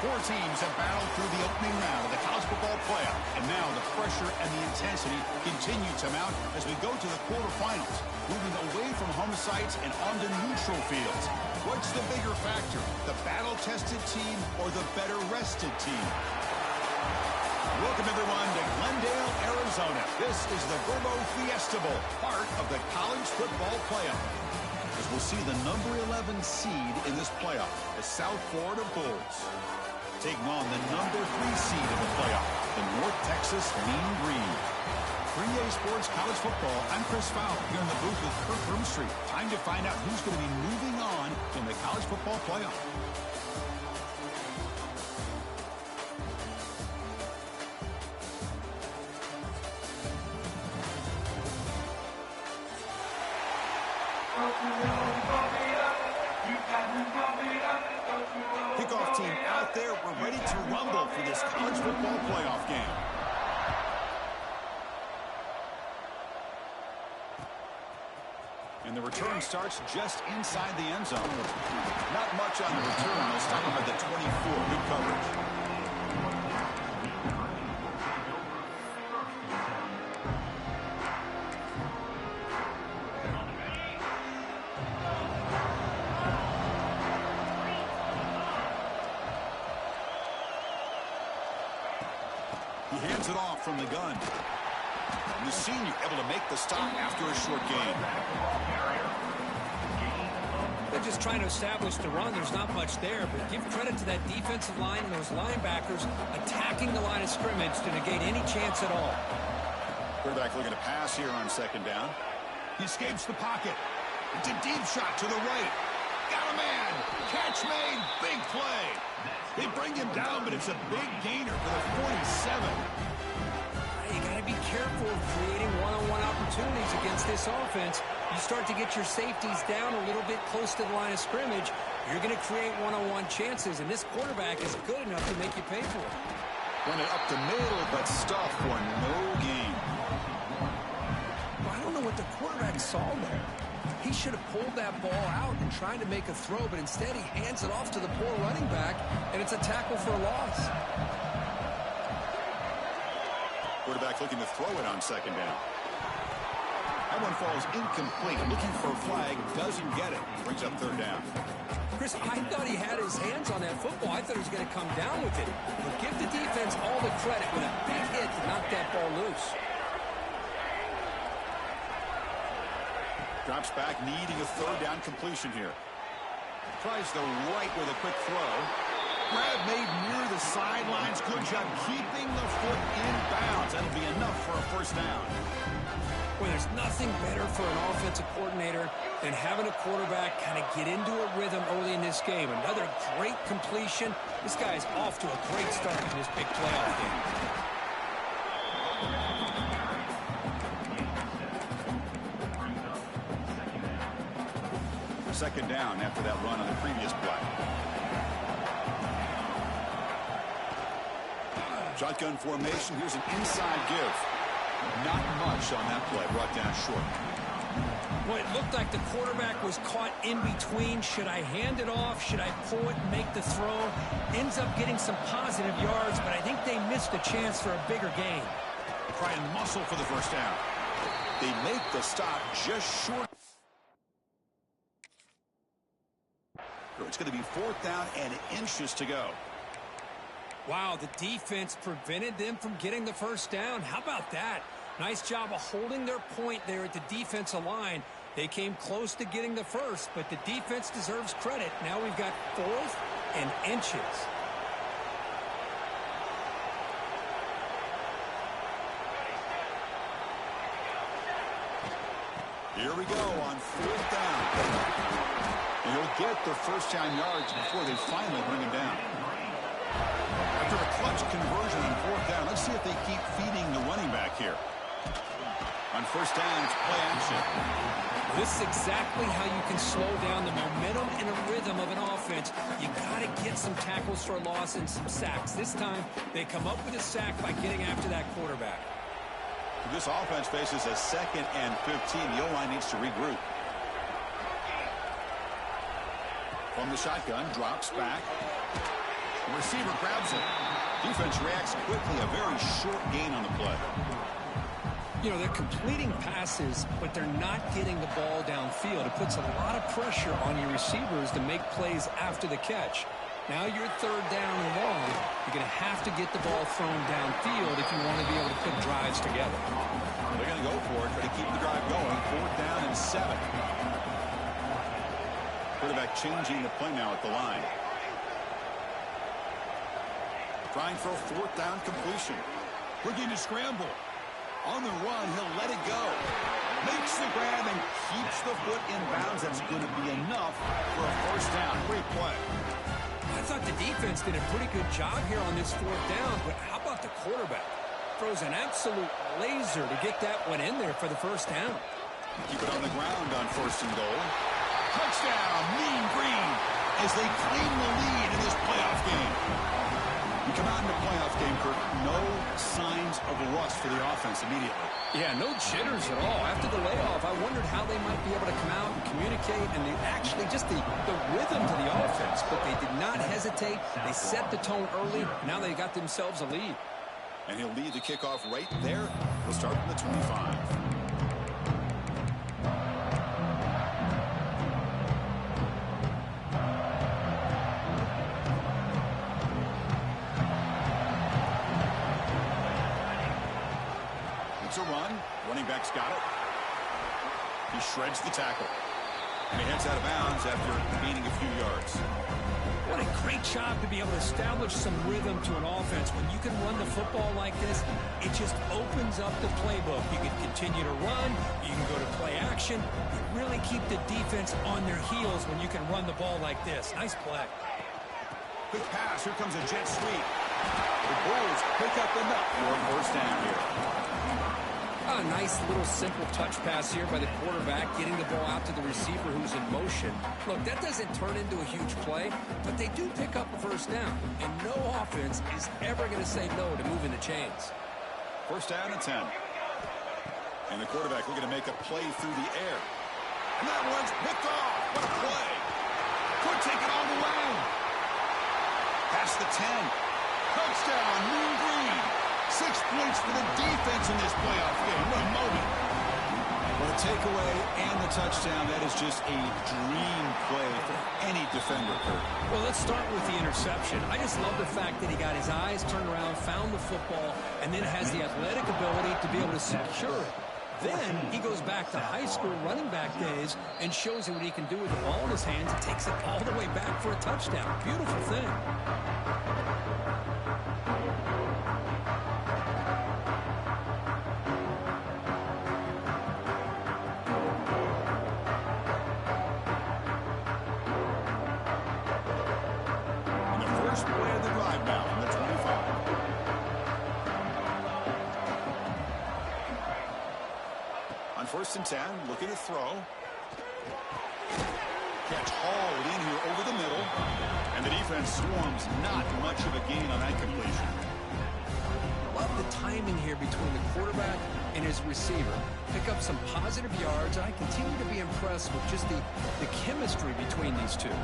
Four teams have battled through the opening round of the college football playoff, and now the pressure and the intensity continue to mount as we go to the quarterfinals, moving away from home sites and onto neutral fields. What's the bigger factor, the battle-tested team or the better-rested team? Welcome, everyone, to Glendale, Arizona. This is the Verbo Fiesta Bowl, part of the college football playoff. As we'll see the number 11 seed in this playoff, the South Florida Bulls, taking on the number 3 seed in the playoff, the North Texas Mean Green. 3A Sports College Football, I'm Chris Fowler, here in the booth with Kirk Broomstreet. Time to find out who's going to be moving on in the college football playoff. Kickoff team out there. We're ready to rumble for this college football playoff game. And the return starts just inside the end zone. Not much on the return. They'll stop him at the 24. Good coverage. He hands it off from the gun. And the senior able to make the stop after a short gain. They're just trying to establish the run. There's not much there, but give credit to that defensive line and those linebackers attacking the line of scrimmage to negate any chance at all. Quarterback looking to pass here on second down. He escapes the pocket. It's a deep shot to the right. Got a man. Catch made. Big play. They bring him down, but it's a big gainer for the 47. You got to be careful of creating one-on-one opportunities against this offense. You start to get your safeties down a little bit close to the line of scrimmage, you're going to create one-on-one chances, and this quarterback is good enough to make you pay for it. Run it up the middle, but stuff for no gain. Well, I don't know what the quarterback saw there. He should have pulled that ball out and tried to make a throw, but instead he hands it off to the poor running back, and it's a tackle for a loss. Quarterback looking to throw it on second down. That one falls incomplete. Looking for a flag, doesn't get it. Brings up third down. Chris, I thought he had his hands on that football. I thought he was going to come down with it. But give the defense all the credit with a big hit to knock that ball loose. Drops back, needing a third down completion here. Tries the right with a quick throw. Grab made near the sidelines. Good job keeping the foot in bounds. That'll be enough for a first down. Well, there's nothing better for an offensive coordinator than having a quarterback kind of get into a rhythm early in this game. Another great completion. This guy is off to a great start in this big playoff game. Second down after that run on the previous play. Shotgun formation. Here's an inside give. Not much on that play. Brought down short. Well, it looked like the quarterback was caught in between. Should I hand it off? Should I pull it and make the throw? Ends up getting some positive yards, but I think they missed a chance for a bigger gain. Try and muscle for the first down. They make the stop just short. It's going to be fourth down and inches to go. Wow, the defense prevented them from getting the first down. How about that? Nice job of holding their point there at the defensive line. They came close to getting the first, but the defense deserves credit. Now we've got fourth and inches. Here we go on fourth down. He'll get the first down yards before they finally bring him down. After a clutch conversion on fourth down, let's see if they keep feeding the running back here. On first down, it's play action. This is exactly how you can slow down the momentum and a rhythm of an offense. You got to get some tackles for loss and some sacks. This time, they come up with a sack by getting after that quarterback. This offense faces a 2nd and 15. The O-line needs to regroup. From the shotgun, drops back. The receiver grabs it. Defense reacts quickly. A very short gain on the play. You know, they're completing passes, but they're not getting the ball downfield. It puts a lot of pressure on your receivers to make plays after the catch. Now you're third down and long. You're going to have to get the ball thrown downfield if you want to be able to put drives together. They're going to go for it, try to keep the drive going. 4th down and 7. Quarterback changing the play now at the line. Trying for a 4th down completion. Looking to scramble. On the run, he'll let it go. Makes the grab and keeps the foot in bounds. That's going to be enough for a 1st down. Great play. I thought the defense did a pretty good job here on this 4th down, but how about the quarterback? Throws an absolute laser to get that one in there for the 1st down. Keep it on the ground on 1st and goal. Touchdown, Mean Green, as they claim the lead in this playoff game. We come out in the playoff game, Kirk, no signs of rust for the offense immediately. Yeah, no jitters at all. After the layoff, I wondered how they might be able to come out and communicate and actually just the rhythm to the offense. But they did not hesitate. They set the tone early. Now they got themselves a lead. And he'll lead the kickoff right there. He'll start from the 25. A run. Running back's got it. He shreds the tackle. And he heads out of bounds after gaining a few yards. What a great job to be able to establish some rhythm to an offense. When you can run the football like this, it just opens up the playbook. You can continue to run. You can go to play action. You really keep the defense on their heels when you can run the ball like this. Nice play. Quick pass. Here comes a jet sweep. The Bulls pick up enough for a 1st down here. A nice little simple touch pass here by the quarterback, getting the ball out to the receiver who's in motion. Look, that doesn't turn into a huge play, but they do pick up a 1st down. And no offense is ever going to say no to moving the chains. 1st down and 10. And the quarterback looking to make a play through the air. And that one's picked off. What a play. Could take it all the way. Past the 10. Touchdown, Mean Green. 6 points for the defense in this playoff game. What a moment. Well, the takeaway and the touchdown, that is just a dream play for any defender, Kurt. Well, let's start with the interception. I just love the fact that he got his eyes turned around, found the football, and then has the athletic ability to be able to secure it. Then he goes back to high school running back days and shows you what he can do with the ball in his hands and takes it all the way back for a touchdown. Beautiful thing. Play of the drive now from the 25. On 1st and 10, looking to throw. Catch hauled in here over the middle. And the defense swarms. Not much of a gain on that completion. Love the timing here between the quarterback and his receiver. Pick up some positive yards. I continue to be impressed with just the chemistry between these two.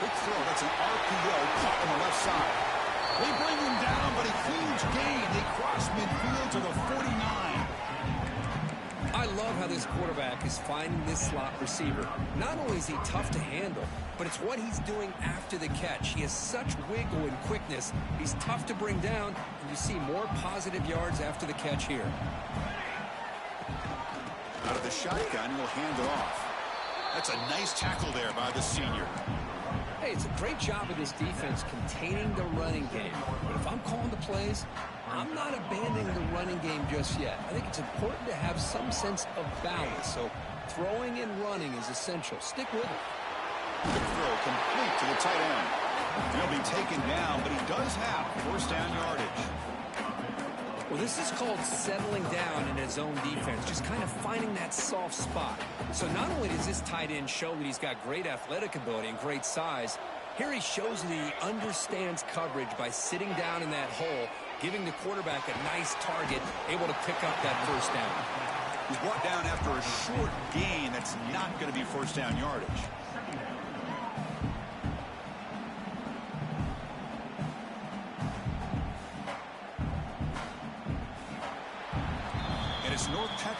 Quick throw. That's an RPO caught on the left side. They bring him down, but a huge gain. They cross midfield to the 49. I love how this quarterback is finding this slot receiver. Not only is he tough to handle, but it's what he's doing after the catch. He has such wiggle and quickness. He's tough to bring down, and you see more positive yards after the catch here. Out of the shotgun, he'll hand it off. That's a nice tackle there by the senior. Hey, it's a great job of this defense containing the running game. But if I'm calling the plays, I'm not abandoning the running game just yet. I think it's important to have some sense of balance. So throwing and running is essential. Stick with it. Quick throw complete to the tight end. He'll be taken down, but he does have 1st down yardage. Well, this is called settling down in his own defense, just kind of finding that soft spot. So not only does this tight end show that he's got great athletic ability and great size, here he shows that he understands coverage by sitting down in that hole, giving the quarterback a nice target, able to pick up that 1st down. He's brought down after a short gain that's not going to be 1st down yardage.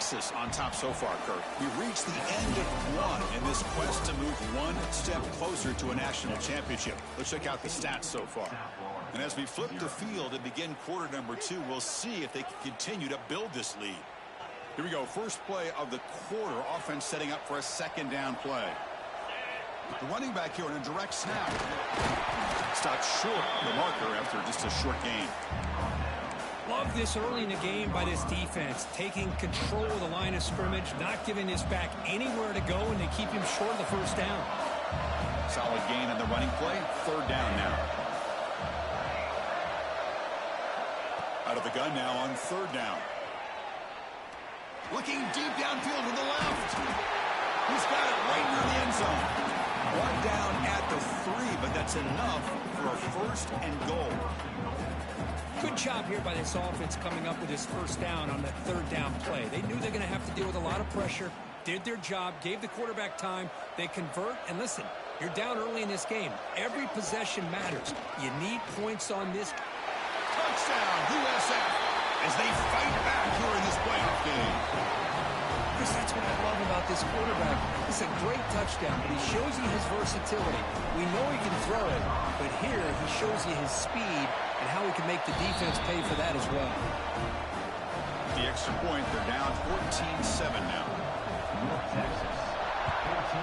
Texas on top so far, Kurt. We've reached the end of one in this quest to move one step closer to a national championship. Let's check out the stats so far. And as we flip the field and begin quarter number 2, we'll see if they can continue to build this lead. Here we go. First play of the quarter. Offense setting up for a second down play. The running back here in a direct snap. Stopped short of the marker after just a short gain. Love this early in the game by this defense, taking control of the line of scrimmage, not giving this back anywhere to go, and they keep him short of the first down. Solid gain in the running play. Third down now. Out of the gun now on third down. Looking deep downfield to the left. He's got it right near the end zone. One down at the 3, but that's enough for a first and goal. Good job here by this offense coming up with his first down on that third down play. They knew they're going to have to deal with a lot of pressure, did their job, gave the quarterback time. They convert, and listen, you're down early in this game. Every possession matters. You need points on this. Touchdown, USF, as they fight back here in this playoff game. Chris, that's what I love about this quarterback. It's a great touchdown, but he shows you his versatility. We know he can throw it, but here he shows you his speed and how he can make the defense pay for that as well. The extra point, they're down 14-7 now. North Texas, 14,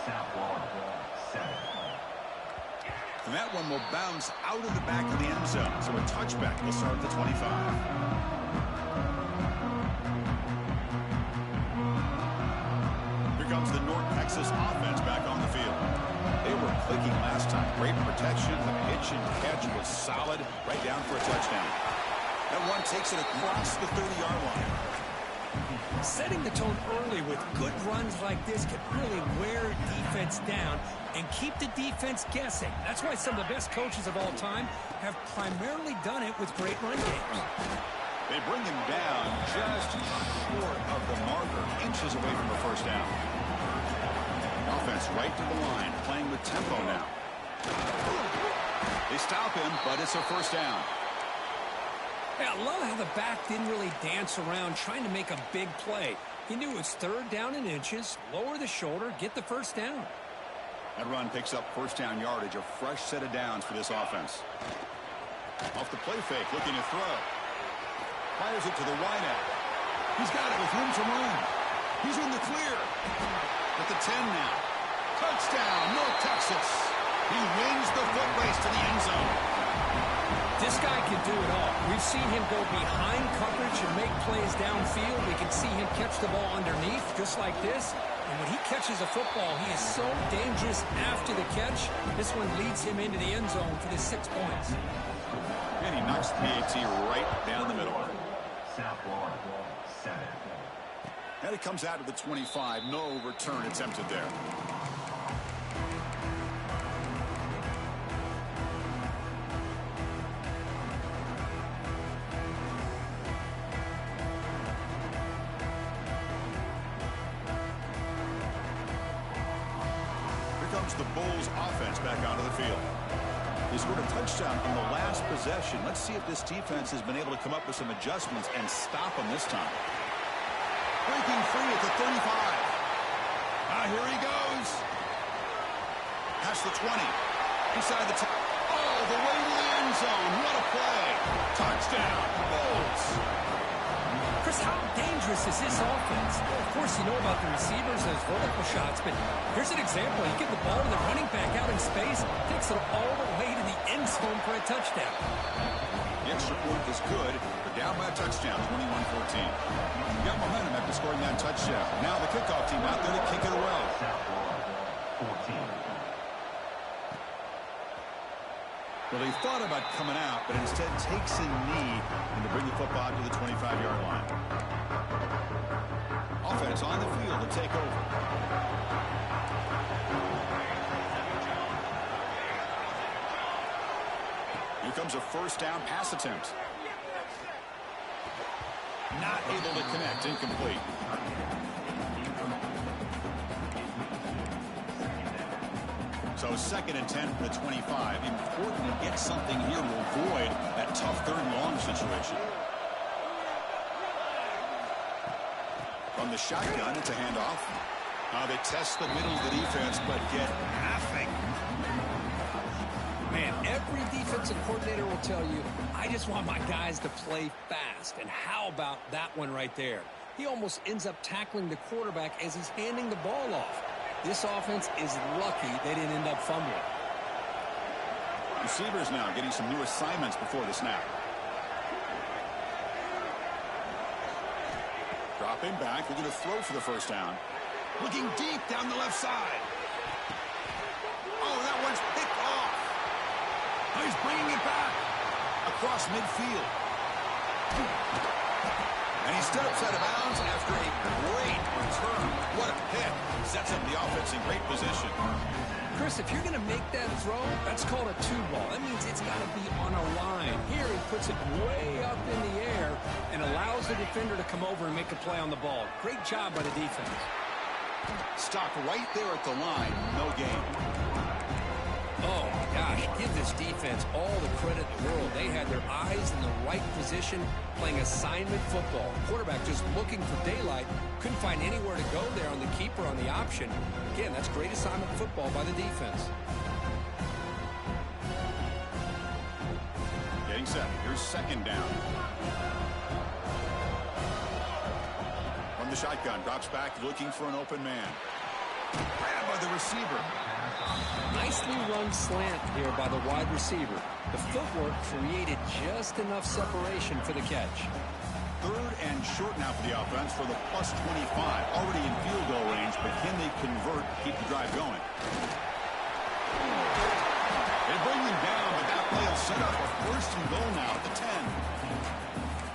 South Florida, 7. And that one will bounce out of the back of the end zone, so a touchback will start at the 25. Comes the North Texas offense back on the field. They were clicking last time. Great protection. The pitch and catch was solid. Right down for a touchdown. That one takes it across the 30-yard line. Setting the tone early with good runs like this can really wear defense down and keep the defense guessing. That's why some of the best coaches of all time have primarily done it with great run games. They bring him down just short of the marker, inches away from the first down. Offense right to the line, playing with tempo now. They stop him, but it's a first down. Yeah, I love how the back didn't really dance around trying to make a big play. He knew it was third down in inches, lower the shoulder, get the first down. That run picks up first down yardage, a fresh set of downs for this offense. Off the play fake, looking to throw. Fires it to the wideout. He's got it with room to run. He's in the clear. At the 10 now. Touchdown, North Texas. He wins the foot race to the end zone. This guy can do it all. We've seen him go behind coverage and make plays downfield. We can see him catch the ball underneath, just like this. And when he catches a football, he is so dangerous after the catch. This one leads him into the end zone for the 6 points. And he knocks the PAT right down the middle. South Florida, 7. And it comes out to the 25. No return attempted there. Here comes the Bulls offense back onto the field. He scored a touchdown on the last possession. Let's see if this defense has been able to come up with some adjustments and stop them this time. Breaking free at the 35. Here he goes. Past the 20. Inside the 10. All the way to the end zone. What a play. Touchdown, Bulls. Chris, how dangerous is this offense? Of course, you know about the receivers, those vertical shots, but here's an example. You get the ball to the running back out in space, takes it all the way to the end zone for a touchdown. The extra point is good. They're down by a touchdown, 21-14. Got momentum after scoring that touchdown. Now the kickoff team out there to kick it away. South Florida, 14. Well, he thought about coming out, but instead takes a knee and to bring the football to the 25-yard line. Offense on the field to take over. Here comes a first down pass attempt. Not able to connect, incomplete. So second and 10 from the 25. Important to get something here to avoid that tough third and long situation. From the shotgun, it's a handoff. They test the middle of the defense, but get nothing. Man, every defensive coordinator will tell you, I just want my guys to play fast. And how about that one right there? He almost ends up tackling the quarterback as he's handing the ball off. This offense is lucky they didn't end up fumbling. Receivers now getting some new assignments before the snap. Dropping back, looking to throw for the first down. Looking deep down the left side. Oh, that one's picked off. Oh, he's bringing it back across midfield. And he steps out of bounds after a great return. What a hit. Sets up the offense in great position. Chris, if you're going to make that throw, that's called a two ball. That means it's got to be on a line. Here he puts it way up in the air and allows the defender to come over and make a play on the ball. Great job by the defense. Stopped right there at the line. No gain. Oh, my gosh. Give this defense all the credit in the world. They had their eyes in the right position playing assignment football. Quarterback just looking for daylight. Couldn't find anywhere to go there on the keeper on the option. Again, that's great assignment football by the defense. Getting set. Here's second down. From the shotgun, drops back looking for an open man. Grabbed by the receiver. Nicely run slant here by the wide receiver. The footwork created just enough separation for the catch. Third and short now for the offense for the plus 25. Already in field goal range, but can they convert, keep the drive going? They bring them down, but that play will set up a first and goal now at the 10.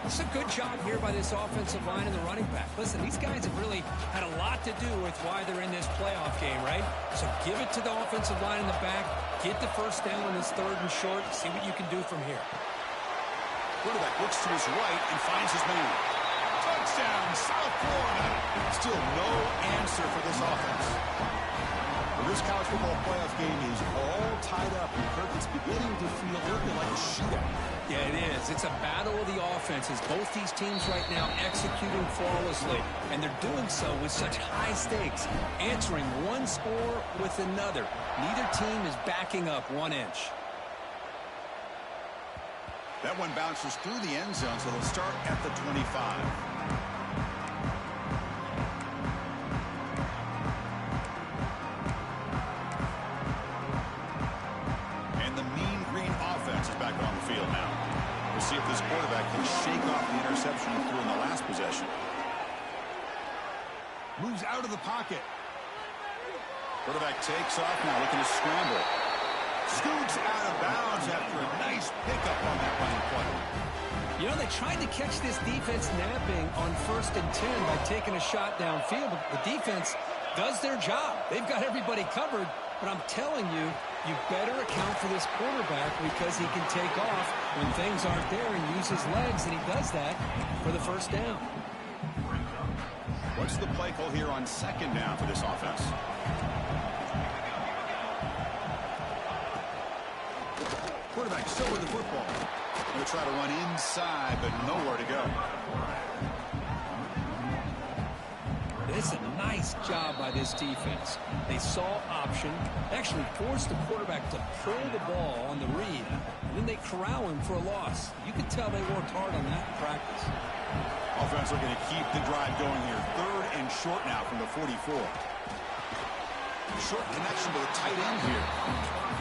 It's a good job here by this offensive line and the running back. Listen, these guys have really had a lot to do with why they're in this playoff game, right? So give it to the offensive line in the back. Get the first down on this third and short. See what you can do from here. Quarterback looks to his right and finds his man. Touchdown, South Florida. Still no answer for this offense. Well, this college football playoff game is all tied up, and Kirk, it's beginning to feel a little bit like a shootout. Yeah, it is. It's a battle of the offenses. Both these teams right now executing flawlessly, and they're doing so with such high stakes, answering one score with another. Neither team is backing up 1 inch. That one bounces through the end zone, so they'll start at the 25. And the mean green offense is back on the field now. We'll see if this quarterback can shake off the interception he threw in the last possession. Moves out of the pocket. Quarterback takes off now, looking to scramble. Scoots out of bounds after a nice pickup on that running play. You know, they tried to catch this defense napping on 1st and 10 by taking a shot downfield, but the defense does their job. They've got everybody covered, but I'm telling you, you better account for this quarterback because he can take off when things aren't there and use his legs, and he does that for the first down. What's the play call here on second down for this offense? Quarterback still with the football. Going to try to run inside, but nowhere to go. It's a nice job by this defense. They saw option, actually forced the quarterback to pull the ball on the read, and then they corral him for a loss. You can tell they worked hard on that in practice. Offense looking to keep the drive going here. Third and short now from the 44. Short connection to the tight end here.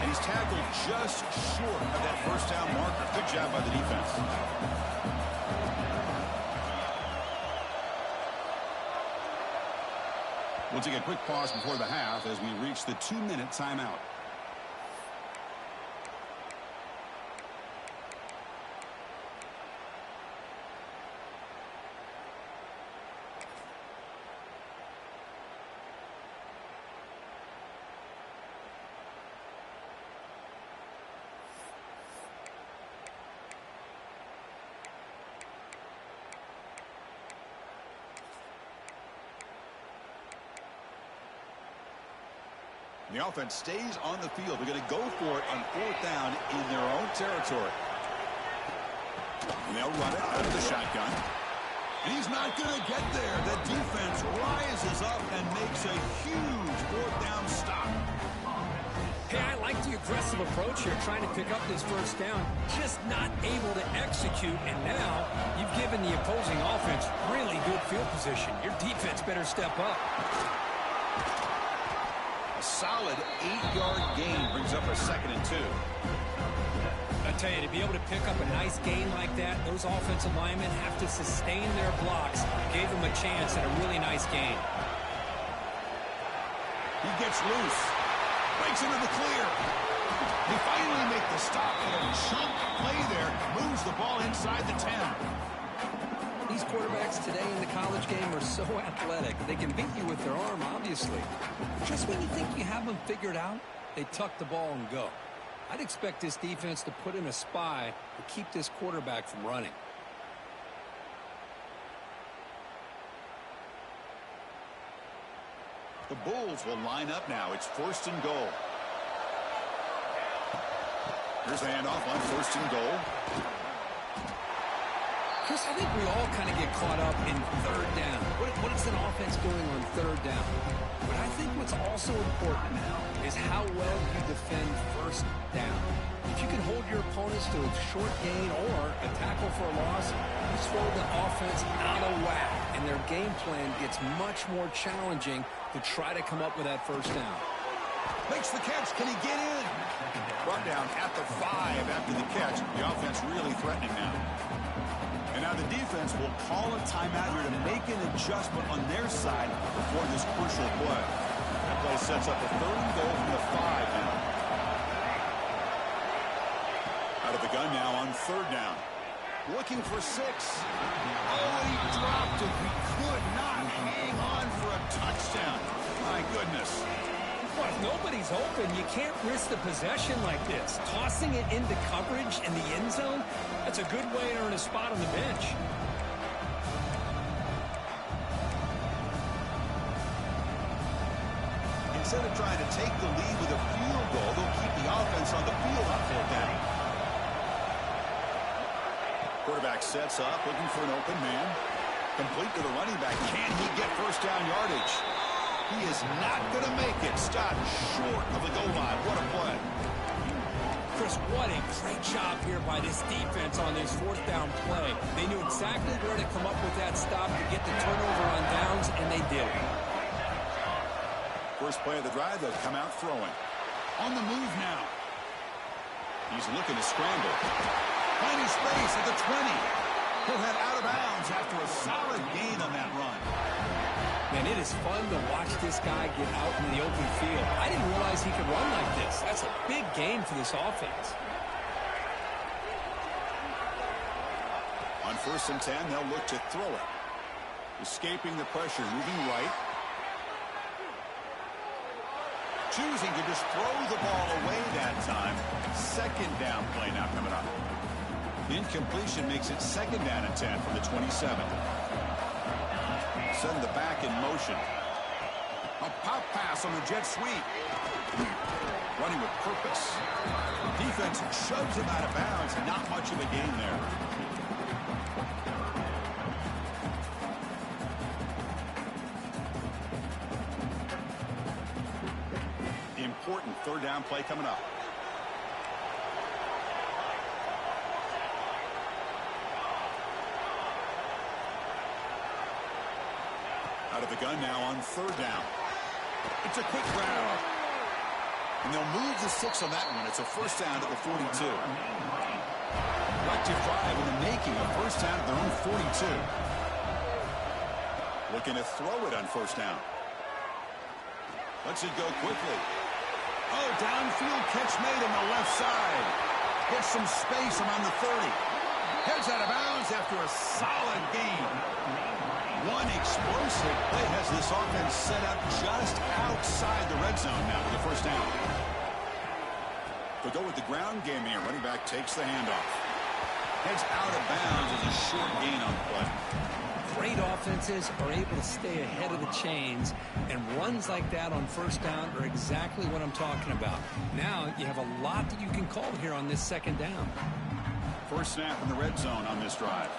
And he's tackled just short of that first down marker. Good job by the defense. We'll take a quick pause before the half as we reach the 2-minute timeout. The offense stays on the field. They're going to go for it on 4th down in their own territory. And they'll run it out of the shotgun. And he's not going to get there. The defense rises up and makes a huge fourth down stop. Hey, I like the aggressive approach here, trying to pick up this first down, just not able to execute, and now you've given the opposing offense really good field position. Your defense better step up. A solid 8-yard gain brings up a 2nd and 2. I tell you, to be able to pick up a nice gain like that, those offensive linemen have to sustain their blocks. Gave them a chance at a really nice gain. He gets loose. Breaks into the clear. They finally make the stop and a chunk play there. Moves the ball inside the 10. These quarterbacks today in the college game are so athletic. They can beat you with their arm, obviously. Just when you think you have them figured out, they tuck the ball and go. I'd expect this defense to put in a spy to keep this quarterback from running. The Bulls will line up now. It's 1st and goal. Here's the handoff on 1st and goal. Chris, I think we all kind of get caught up in 3rd down. What is an offense doing on 3rd down? But I think what's also important now is how well you defend 1st down. If you can hold your opponents to a short gain or a tackle for a loss, you throw the offense out of whack, and their game plan gets much more challenging to try to come up with that 1st down. Makes the catch. Can he get in? Brought down at the 5 after the catch. The offense really threatening now. And now the defense will call a timeout here to make an adjustment on their side before this crucial play. That play sets up a 3rd and goal from the 5 now. Out of the gun now on 3rd down. Looking for 6. Oh, he dropped it. He could not hang on for a touchdown. My goodness. Well, if nobody's open, you can't risk the possession like this. Tossing it into coverage in the end zone, that's a good way to earn a spot on the bench. Instead of trying to take the lead with a field goal, they'll keep the offense on the field on 4th down. Quarterback sets up, looking for an open man. Complete to the running back. Can he get 1st down yardage? He is not going to make it. Stopped short of the goal line. What a play. Chris, what a great job here by this defense on this 4th down play. They knew exactly where to come up with that stop to get the turnover on downs, and they did it. First play of the drive, they'll come out throwing. On the move now. He's looking to scramble. Finding space at the 20. He'll head out of bounds after a solid gain on that run. Man, it is fun to watch this guy get out in the open field. I didn't realize he could run like this. That's a big gain for this offense. On 1st and 10, they'll look to throw it. Escaping the pressure, moving right. Choosing to just throw the ball away that time. 2nd down play now coming up. Incompletion makes it 2nd down and 10 from the 27. Send the back in motion. A pop pass on the jet sweep. Running with purpose. Defense shoves him out of bounds. Not much of a gain there. The important 3rd down play coming up. Out of the gun now on 3rd down. It's a quick grab. And they'll move the 6 on that one. It's a 1st down at the 42. Active drive in the making, a 1st down at their own 42. Looking to throw it on 1st down. Lets it go quickly. Oh, downfield catch made on the left side. Gets some space around the 30. Heads out of bounds after a solid gain. One explosive play has this offense set up just outside the red zone now for the 1st down. They'll go with the ground game here. Running back takes the handoff. Heads out of bounds as a short gain on the play. Great offenses are able to stay ahead of the chains, and runs like that on 1st down are exactly what I'm talking about. Now you have a lot that you can call here on this 2nd down. First snap in the red zone on this drive.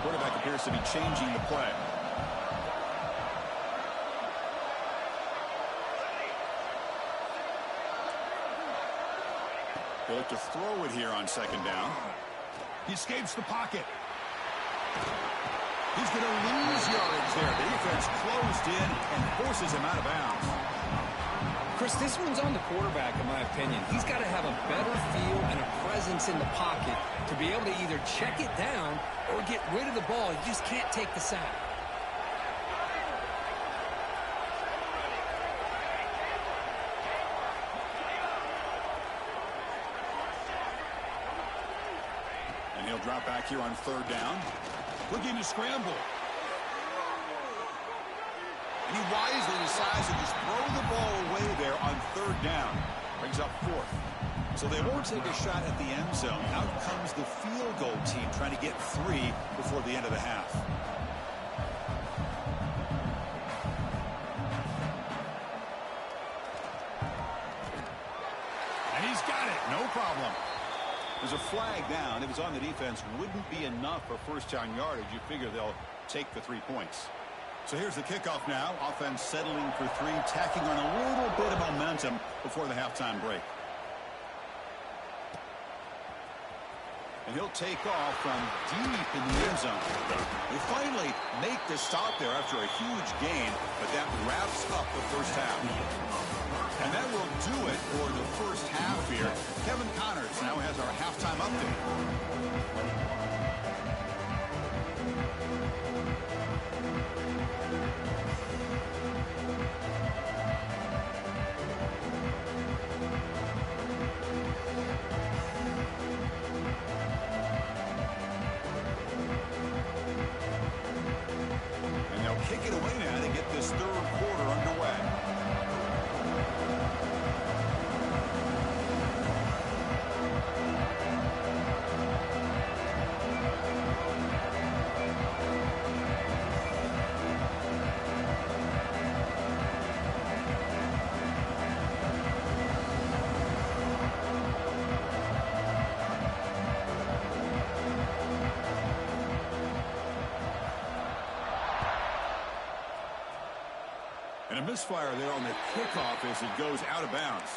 Quarterback appears to be changing the play. They'll look to throw it here on second down. He escapes the pocket. He's going to lose yardage there. The defense closed in and forces him out of bounds. Chris, this one's on the quarterback, in my opinion. He's got to have a better feel and a presence in the pocket to be able to either check it down or get rid of the ball. He just can't take the sack. And he'll drop back here on third down. Looking to scramble. And he wisely decides to just throw the ball away there on third down. Brings up fourth. So they won't take a shot at the end zone. Out comes the field goal team trying to get 3 before the end of the half. And he's got it. No problem. There's a flag down. It was on the defense. Wouldn't be enough for first down yardage. You figure they'll take the 3 points. So here's the kickoff now. Offense settling for 3, tacking on a little bit of momentum before the halftime break. And he'll take off from deep in the end zone. They finally make the stop there after a huge gain, but that wraps up the first half. And that will do it for the first half here. Kevin Connors now has our halftime update. And they'll kick it away now to get this third quarter underway. And a misfire there on the kickoff as it goes out of bounds.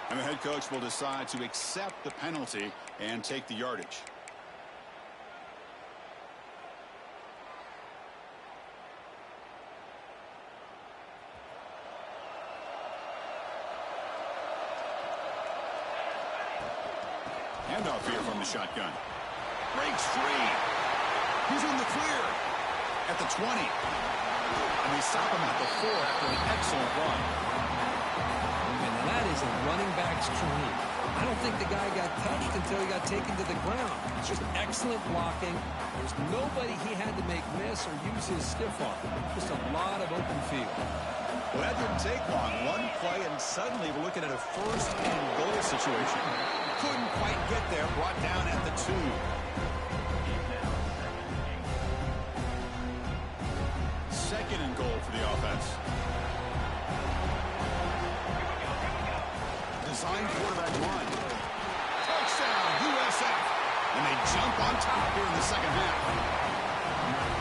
And the head coach will decide to accept the penalty and take the yardage. Handoff here from the shotgun. Breaks free. He's in the clear at the 20. And they stop him at the 4 after an excellent run. And that is a running back's dream. I don't think the guy got touched until he got taken to the ground. It's just excellent blocking. There's nobody he had to make miss or use his stiff arm. Just a lot of open field. Well, that didn't take long. One play, and suddenly we're looking at a first and goal situation. Couldn't quite get there. Brought down at the 2. Second and goal for the offense. Design quarterback run. Touchdown, USF. And they jump on top here in the second half.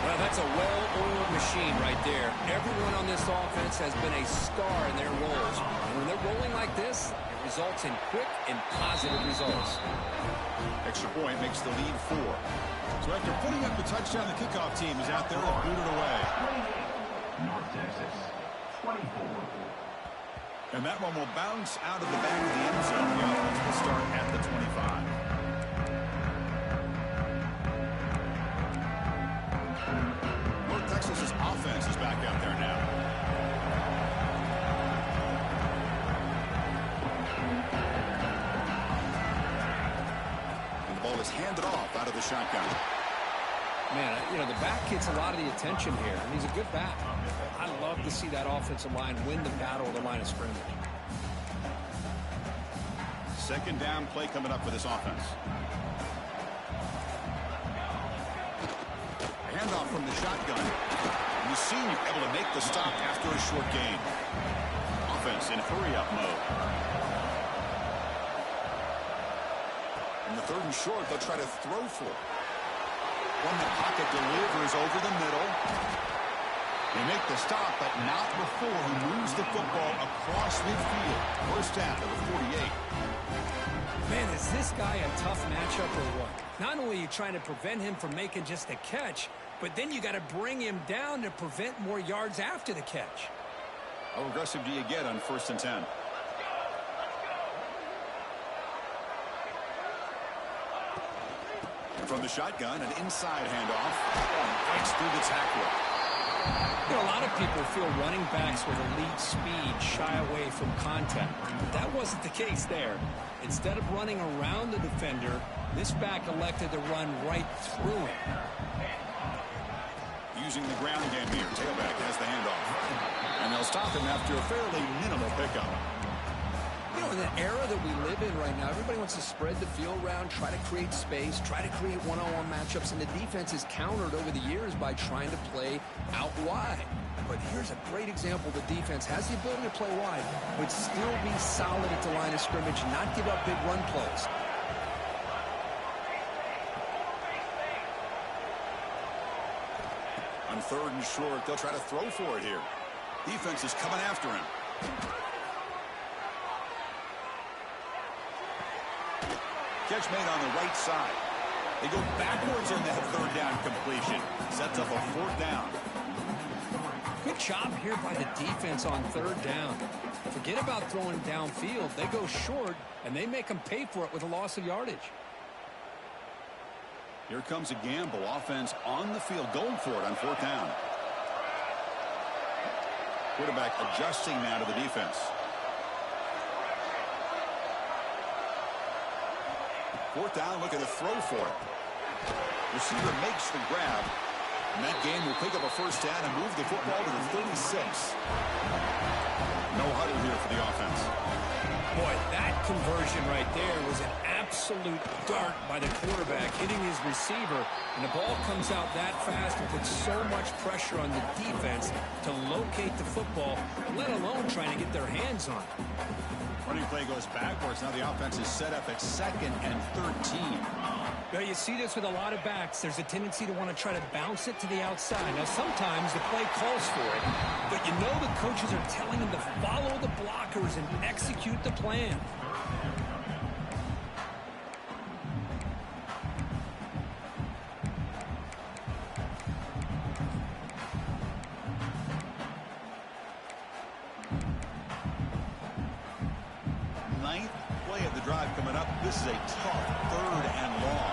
Well, that's a well-oiled machine right there. Everyone on this offense has been a star in their roles. And when they're rolling like this, it results in quick and positive results. Extra point makes the lead 4. So after putting up the touchdown, the kickoff team is out there to boot it away. North Texas, 24. And that one will bounce out of the back of the end zone. The offense will start at the 25. North Texas's offense is back out there now. And the ball is handed off out of the shotgun. Man, you know, the back gets a lot of the attention here, and he's a good back. I love to see that offensive line win the battle of the line of scrimmage. Second down play coming up for this offense. A handoff from the shotgun. And the senior able to make the stop after a short gain. Offense in hurry-up mode. In the third and short, they'll try to throw for it. When the pocket delivers over the middle. They make the stop, but not before he moves the football across midfield. First down to the 48. Man, is this guy a tough matchup or what? Not only are you trying to prevent him from making just a catch, but then you got to bring him down to prevent more yards after the catch. How aggressive do you get on 1st and 10? From the shotgun, an inside handoff. Breaks through the tackle. You know, a lot of people feel running backs with elite speed shy away from contact. But that wasn't the case there. Instead of running around the defender, this back elected to run right through him. Using the ground game here. Tailback has the handoff. And they'll stop him after a fairly minimal pickup. You know, in the era that we live in right now, everybody wants to spread the field around, try to create space, try to create one-on-one matchups, and the defense is countered over the years by trying to play out wide. But here's a great example. The defense has the ability to play wide, but still be solid at the line of scrimmage, not give up big run plays. On 3rd and short, they'll try to throw for it here. Defense is coming after him. Catch made on the right side. They go backwards on that 3rd down completion. Sets up a 4th down. Good job here by the defense on 3rd down. Forget about throwing downfield. They go short, and they make them pay for it with a loss of yardage. Here comes a gamble. Offense on the field, going for it on 4th down. Quarterback adjusting now to the defense. 4th down, looking to throw for it. Receiver makes the grab. And that game will pick up a 1st down and move the football to the 36. No huddle here for the offense. Boy, that conversion right there was an absolute dart by the quarterback, hitting his receiver. And the ball comes out that fast and puts so much pressure on the defense to locate the football, let alone trying to get their hands on it. Running play goes backwards. Now the offense is set up at 2nd and 13. Now you see this with a lot of backs. There's a tendency to want to try to bounce it to the outside. Now sometimes the play calls for it, but you know the coaches are telling them to follow the blockers and execute the plan. Ninth play of the drive coming up. This is a tough 3rd and long.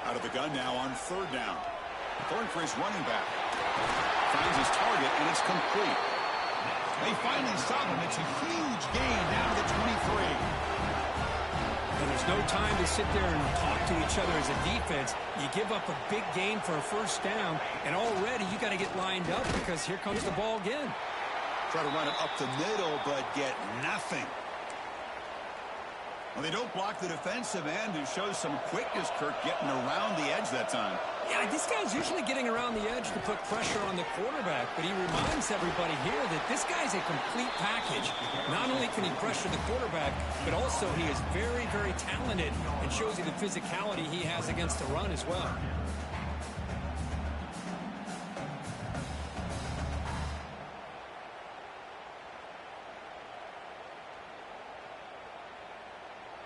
Out of the gun now on 3rd down. Going for his running back. Finds his target, and it's complete. They finally stop him. It's a huge gain down to the 23. And there's no time to sit there and talk to each other as a defense. You give up a big gain for a 1st down, and already you got to get lined up because here comes the ball again. Try to run it up the middle, but get nothing. Well, they don't block the defensive end, who shows some quickness, Kirk, getting around the edge that time. Yeah, this guy's usually getting around the edge to put pressure on the quarterback, but he reminds everybody here that this guy's a complete package. Not only can he pressure the quarterback, but also he is very, very talented and shows you the physicality he has against the run as well.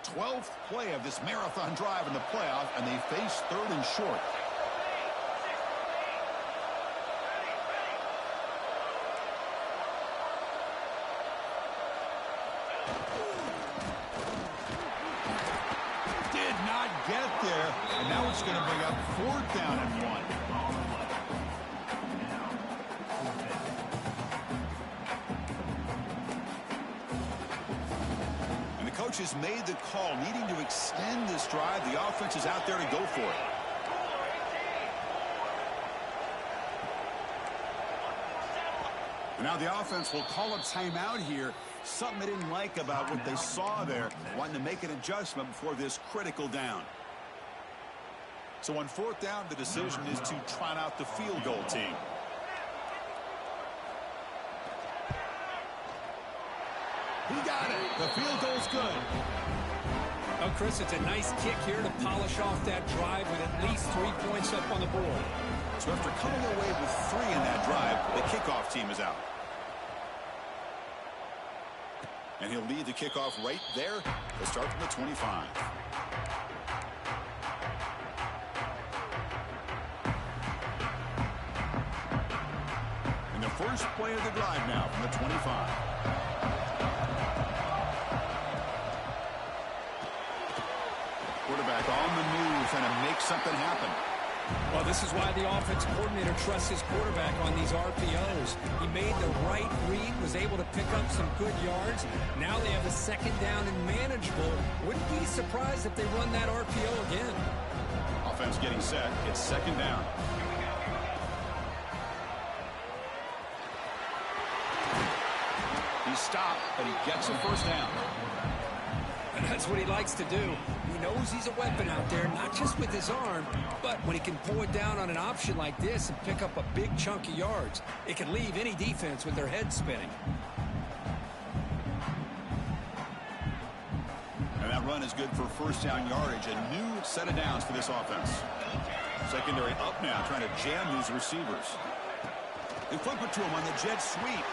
Twelfth play of this marathon drive in the playoff, and they face 3rd and short. Did not get there, and now it's going to bring up 4th down and 1. Coaches made the call, needing to extend this drive. The offense is out there to go for it. And now the offense will call a timeout here. Something they didn't like about what they saw there, wanting to make an adjustment before this critical down. So on 4th down, the decision is to trot out the field goal team. He got it. The field goal's good. Oh, Chris, it's a nice kick here to polish off that drive with at least 3 points up on the board. So after coming away with 3 in that drive, the kickoff team is out. And he'll lead the kickoff right there. They'll start from the 25. And the first play of the drive now from the 25. Quarterback on the move, trying to make something happen. Well, this is why the offense coordinator trusts his quarterback on these RPOs. He made the right read, was able to pick up some good yards. Now they have a second down and manageable. Wouldn't be surprised if they run that RPO again. Offense getting set. It's second down. He stopped, but he gets a first down. And that's what he likes to do. He knows he's a weapon out there, not just with his arm, but when he can pull it down on an option like this and pick up a big chunk of yards, it can leave any defense with their head spinning. And that run is good for first down yardage. A new set of downs for this offense. Secondary up now, trying to jam these receivers. They flip it to him on the jet sweep.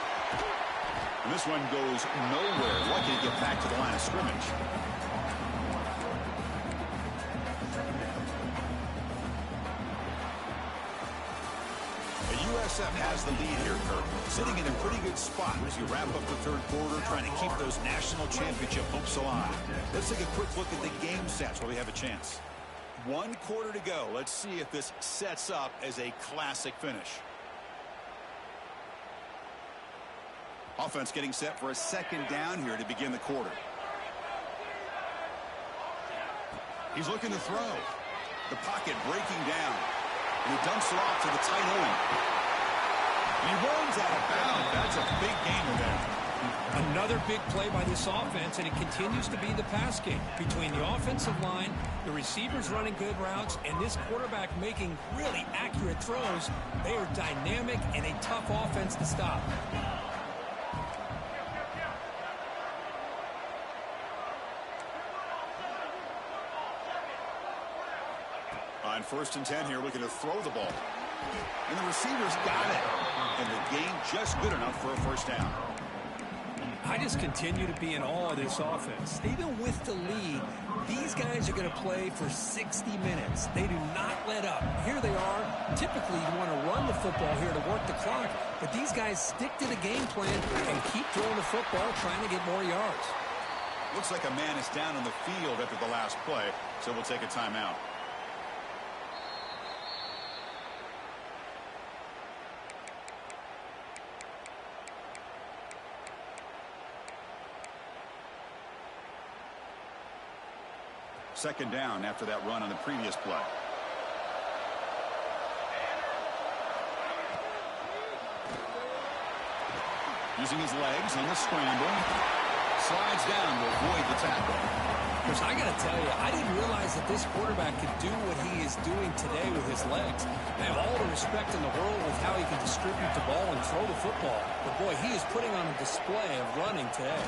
And this one goes nowhere. Lucky to get back to the line of scrimmage. The USF has the lead here, Kirk. Sitting in a pretty good spot as you wrap up the third quarter, trying to keep those national championship hopes alive. Let's take a quick look at the game stats while we have a chance. 1 quarter to go. Let's see if this sets up as a classic finish. Offense getting set for a second down here to begin the quarter. He's looking to throw. The pocket breaking down. And he dumps it off to the tight end. And he runs out of bounds. That's a big gainer there. Another big play by this offense, and it continues to be the pass game. Between the offensive line, the receivers running good routes, and this quarterback making really accurate throws, they are dynamic and a tough offense to stop. On 1st and 10 here, looking to throw the ball. And the receivers got it. And the game just good enough for a first down. I just continue to be in awe of this offense. Even with the lead, these guys are going to play for 60 minutes. They do not let up. Here they are. Typically, you want to run the football here to work the clock. But these guys stick to the game plan and keep throwing the football, trying to get more yards. Looks like a man is down on the field after the last play, so we'll take a timeout. Second down after that run on the previous play. Using his legs on the scramble. Slides down to avoid the tackle. Because I got to tell you, I didn't realize that this quarterback could do what he is doing today with his legs. I have all the respect in the world with how he can distribute the ball and throw the football. But boy, he is putting on a display of running today.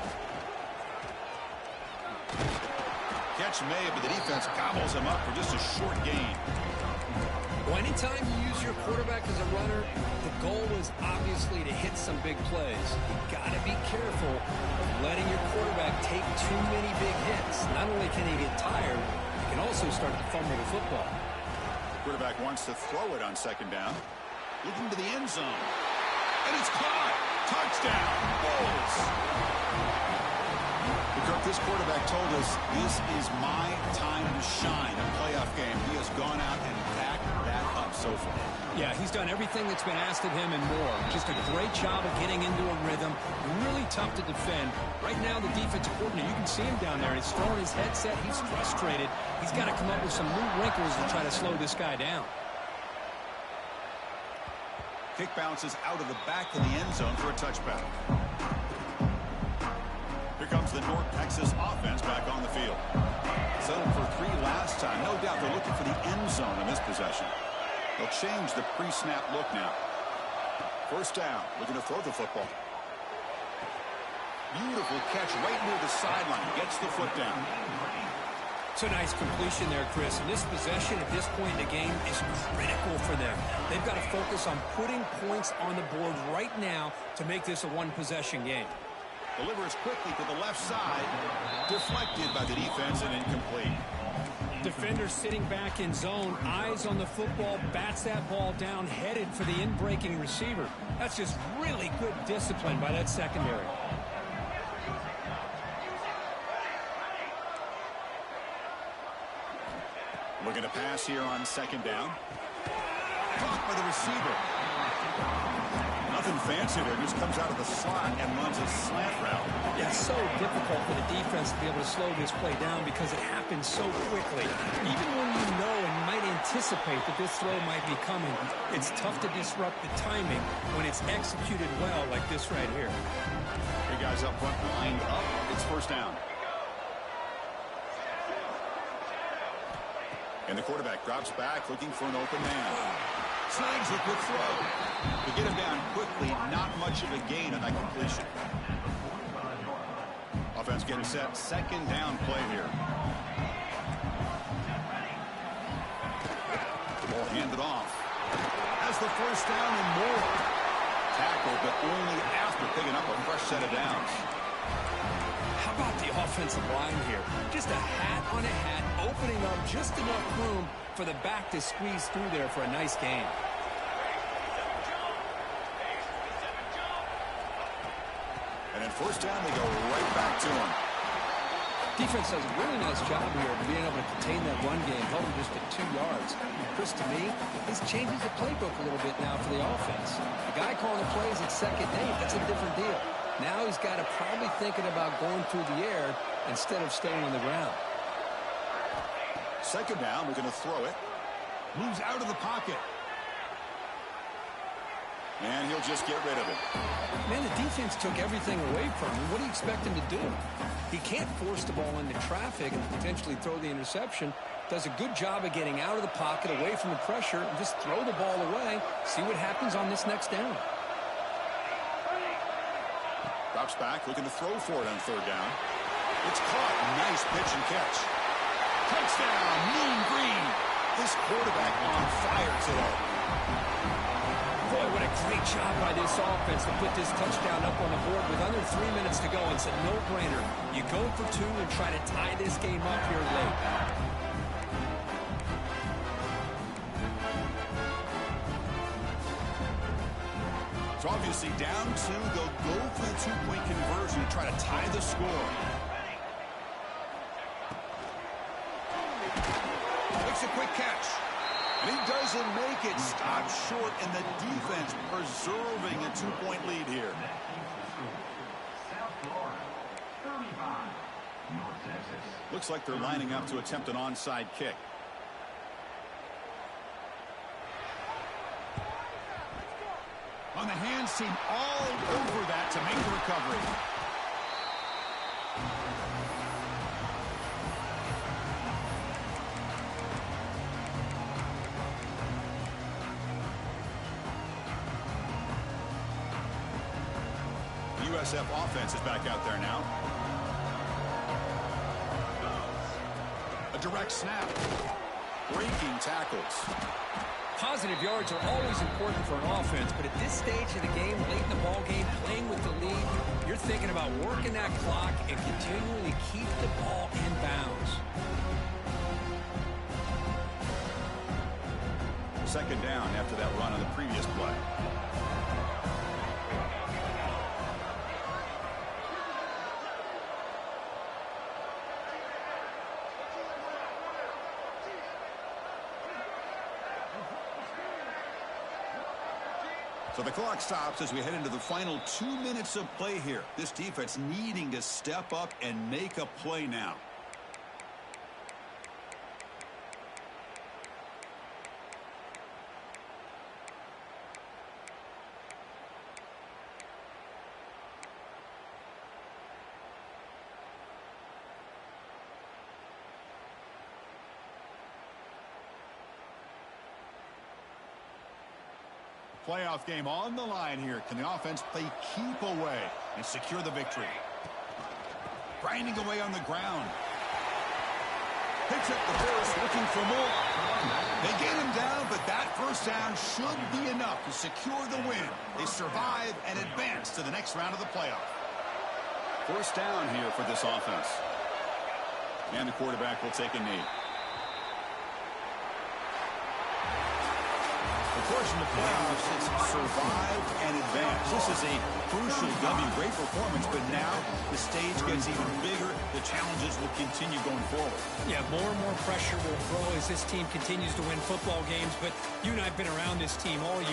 Catch made, but the defense gobbles him up for just a short gain. Well, anytime you use your quarterback as a runner, the goal is obviously to hit some big plays. You've got to be careful of letting your quarterback take too many big hits. Not only can he get tired, he can also start to fumble the football. Quarterback wants to throw it on second down. Looking to the end zone. And it's caught. Touchdown. Bulls. Kirk, this quarterback told us this is my time to shine. A playoff game. He has gone out and backed that up so far. Yeah, he's done everything that's been asked of him and more. Just a great job of getting into a rhythm. Really tough to defend. Right now, the defensive coordinator, you can see him down there. He's throwing his headset. He's frustrated. He's got to come up with some new wrinkles to try to slow this guy down. Kick bounces out of the back of the end zone for a touchback. Here comes the North Texas offense back on the field. Settled for 3 last time. No doubt they're looking for the end zone in this possession. They'll change the pre-snap look now. First down, looking to throw the football. Beautiful catch right near the sideline. Gets the foot down. It's a nice completion there, Chris. And this possession at this point in the game is critical for them. They've got to focus on putting points on the board right now to make this a one-possession game. Delivers quickly to the left side. Deflected by the defense and incomplete. Defender sitting back in zone, eyes on the football, bats that ball down, headed for the in-breaking receiver. That's just really good discipline by that secondary. Looking to pass here on second down. Caught by the receiver. Nothing fancy there. Just comes out of the slot and runs a slant route. Yeah, it's so difficult for the defense to be able to slow this play down because it happens so quickly. Even when you know and might anticipate that this throw might be coming, it's tough to disrupt the timing when it's executed well like this right here. Hey guys up front lined up. It's first down. And the quarterback drops back looking for an open man. Snags a good throw. To get him down quickly, not much of a gain on that completion. Offense getting set. Second down play here. Ball handed off. Has the first down and more. Tackle, but only after picking up a fresh set of downs. How about the offensive line here? Just a hat on a hat, opening up just enough room for the back to squeeze through there for a nice gain. And then first down, they go right back to him. Defense does a really nice job here of being able to contain that run game, held him just at 2 yards. Chris, to me, this changes the playbook a little bit now for the offense. The guy calling the plays at second and 8, that's a different deal. Now he's got to probably thinking about going through the air instead of staying on the ground. Second down, we're going to throw it. Moves out of the pocket. And he'll just get rid of it. Man, the defense took everything away from him. What do you expect him to do? He can't force the ball into traffic and potentially throw the interception. Does a good job of getting out of the pocket, away from the pressure, and just throw the ball away. See what happens on this next down. Drops back, looking to throw for it on third down. It's caught. Nice pitch and catch. Touchdown, Mean Green. This quarterback on fire today. Boy, what a great job by this offense to put this touchdown up on the board with under 3 minutes to go. It's a no-brainer. You go for 2 and try to tie this game up here late. So obviously down 2, they'll go for the 2-point conversion to try to tie the score. Makes a quick catch. And he doesn't make it. Stopped short, and the defense preserving a 2-point lead here. South Florida, 35, North Texas. Looks like they're lining up to attempt an onside kick. On the hands team all over that to make the recovery. The USF offense is back out there now. A direct snap. Breaking tackles. Positive yards are always important for an offense, but at this stage of the game, late in the ball game, playing with the lead, you're thinking about working that clock and continuing to keep the ball in bounds. Second down after that run on the previous play. So the clock stops as we head into the final 2 minutes of play here. This defense needing to step up and make a play now. Playoff game on the line here. Can the offense play keep away and secure the victory? grinding away on the ground. Picks up the horse, looking for more. They get him down, but that first down should be enough to secure the win. They survive and advance to the next round of the playoff. First down here for this offense. And the quarterback will take a knee. Of course, in the playoffs, it's survive and advance. This is a crucial W. Great performance, but now the stage gets even bigger. The challenges will continue going forward. Yeah, more and more pressure will grow as this team continues to win football games, but you and I have been around this team all year.